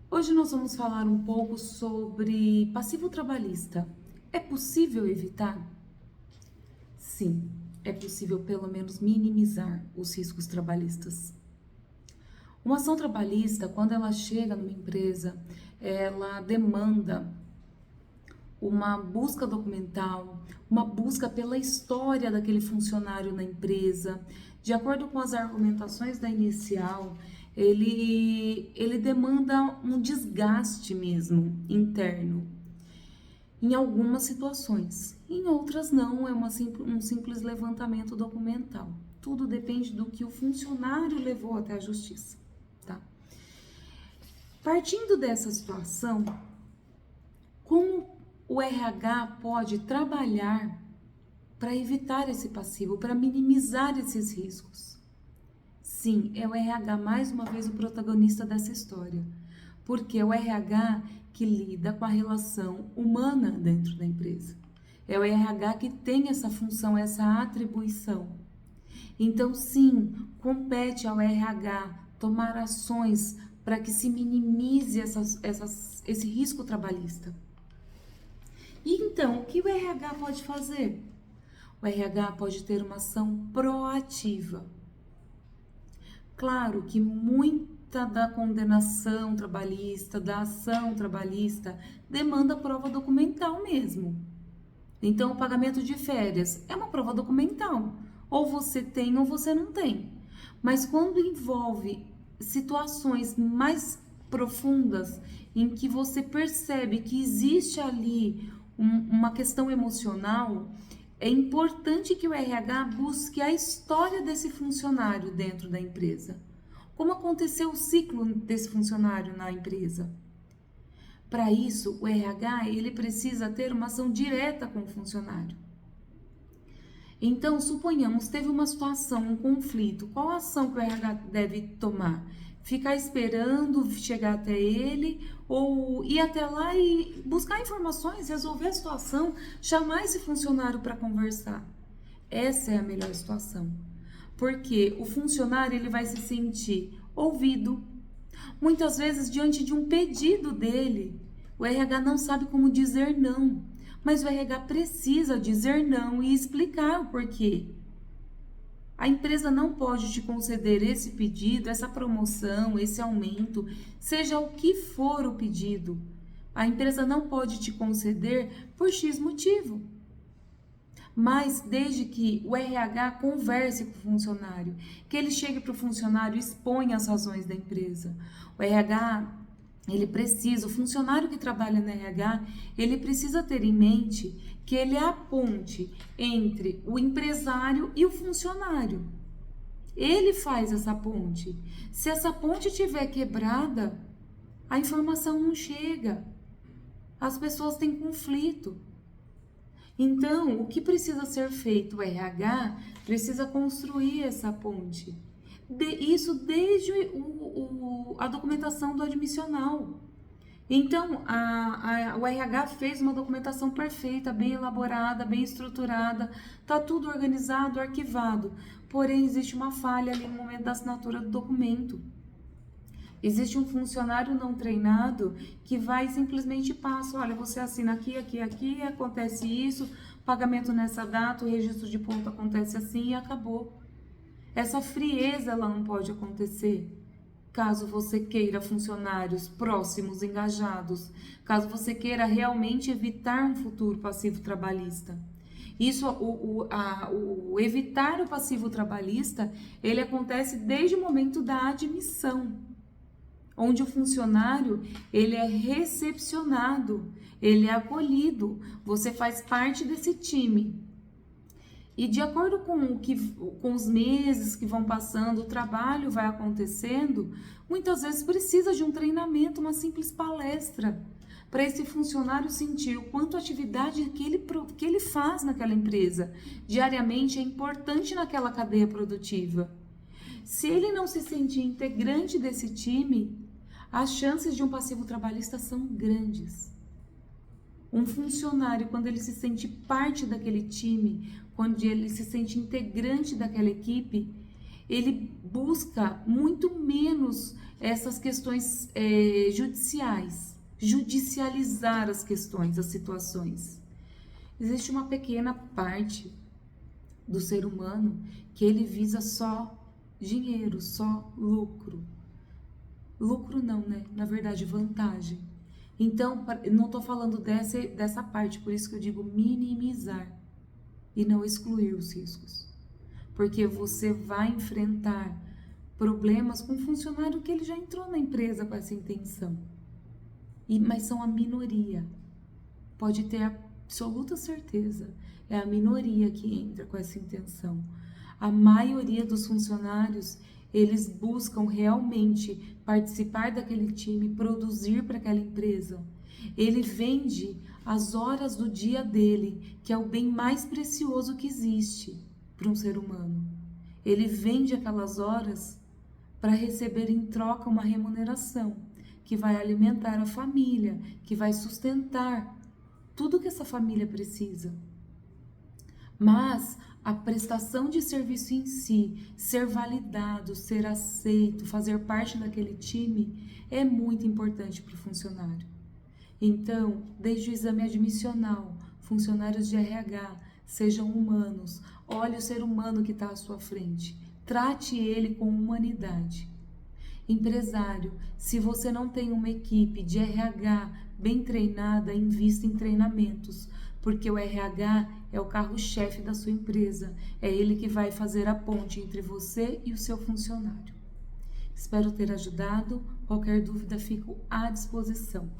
Hoje nós vamos falar um pouco sobre passivo trabalhista. É possível evitar? Sim, é possível pelo menos minimizar os riscos trabalhistas. Uma ação trabalhista, quando ela chega numa empresa, ela demanda uma busca documental, uma busca pela história daquele funcionário na empresa. De acordo com as argumentações da inicial, ele demanda um desgaste mesmo interno. Em algumas situações, em outras não, é um simples levantamento documental. Tudo depende do que o funcionário levou até a justiça, tá? Partindo dessa situação, como o RH pode trabalhar para evitar esse passivo, para minimizar esses riscos? Sim, é o RH mais uma vez o protagonista dessa história, porque é o RH que lida com a relação humana dentro da empresa. É o RH que tem essa função, essa atribuição. Então, sim, compete ao RH tomar ações para que se minimize esse risco trabalhista. E então, o que o RH pode fazer? O RH pode ter uma ação proativa. Claro que muita da condenação trabalhista, da ação trabalhista, demanda prova documental mesmo. Então, o pagamento de férias é uma prova documental. Ou você tem ou você não tem. Mas quando envolve situações mais profundas, em que você percebe que existe ali uma questão emocional, é importante que o RH busque a história desse funcionário dentro da empresa. Como aconteceu o ciclo desse funcionário na empresa? Para isso, o RH ele precisa ter uma ação direta com o funcionário. Então, suponhamos, teve uma situação, um conflito. Qual a ação que o RH deve tomar? Ficar esperando chegar até ele ou ir até lá e buscar informações, resolver a situação, chamar esse funcionário para conversar? Essa é a melhor situação. Porque o funcionário ele vai se sentir ouvido. Muitas vezes, diante de um pedido dele, o RH não sabe como dizer não. Mas o RH precisa dizer não e explicar o porquê. A empresa não pode te conceder esse pedido, essa promoção, esse aumento, seja o que for o pedido. A empresa não pode te conceder por X motivo. Mas desde que o RH converse com o funcionário, que ele chegue para o funcionário e exponha as razões da empresa. O RH o funcionário que trabalha no RH, ele precisa ter em mente que ele é a ponte entre o empresário e o funcionário. Ele faz essa ponte. Se essa ponte estiver quebrada, a informação não chega. As pessoas têm conflito. Então, o que precisa ser feito? O RH precisa construir essa ponte. Isso desde a documentação do admissional. Então, o RH fez uma documentação perfeita, bem elaborada, bem estruturada, está tudo organizado, arquivado. Porém, existe uma falha ali no momento da assinatura do documento. Existe um funcionário não treinado que vai simplesmente passa, olha, você assina aqui, aqui, aqui, acontece isso, pagamento nessa data, o registro de ponto acontece assim e acabou. Essa frieza ela não pode acontecer. Caso você queira funcionários próximos, engajados, caso você queira realmente evitar um futuro passivo trabalhista. Isso, o evitar o passivo trabalhista, ele acontece desde o momento da admissão, onde o funcionário ele é recepcionado, ele é acolhido, você faz parte desse time. E de acordo com os meses que vão passando, o trabalho vai acontecendo, muitas vezes precisa de um treinamento, uma simples palestra, para esse funcionário sentir o quanto a atividade que ele faz naquela empresa diariamente é importante naquela cadeia produtiva. Se ele não se sentir integrante desse time, as chances de um passivo trabalhista são grandes. Um funcionário, quando ele se sente parte daquele time, quando ele se sente integrante daquela equipe, ele busca muito menos essas questões judiciais, judicializar as questões, as situações. Existe uma pequena parte do ser humano que ele visa só dinheiro, só lucro. Lucro não, né? Na verdade, vantagem. Então, não estou falando dessa parte, por isso que eu digo minimizar e não excluir os riscos. Porque você vai enfrentar problemas com um funcionário que ele já entrou na empresa com essa intenção. Mas são a minoria. Pode ter absoluta certeza. É a minoria que entra com essa intenção. A maioria dos funcionários, eles buscam realmente participar daquele time, produzir para aquela empresa. Ele vende as horas do dia dele, que é o bem mais precioso que existe para um ser humano. Ele vende aquelas horas para receber em troca uma remuneração que vai alimentar a família, que vai sustentar tudo que essa família precisa. Mas a prestação de serviço em si, ser validado, ser aceito, fazer parte daquele time é muito importante para o funcionário. Então, desde o exame admissional, funcionários de RH, sejam humanos, olhe o ser humano que está à sua frente, trate ele com humanidade. Empresário, se você não tem uma equipe de RH bem treinada, invista em treinamentos, porque o RH é o carro-chefe da sua empresa, é ele que vai fazer a ponte entre você e o seu funcionário. Espero ter ajudado, qualquer dúvida fico à disposição.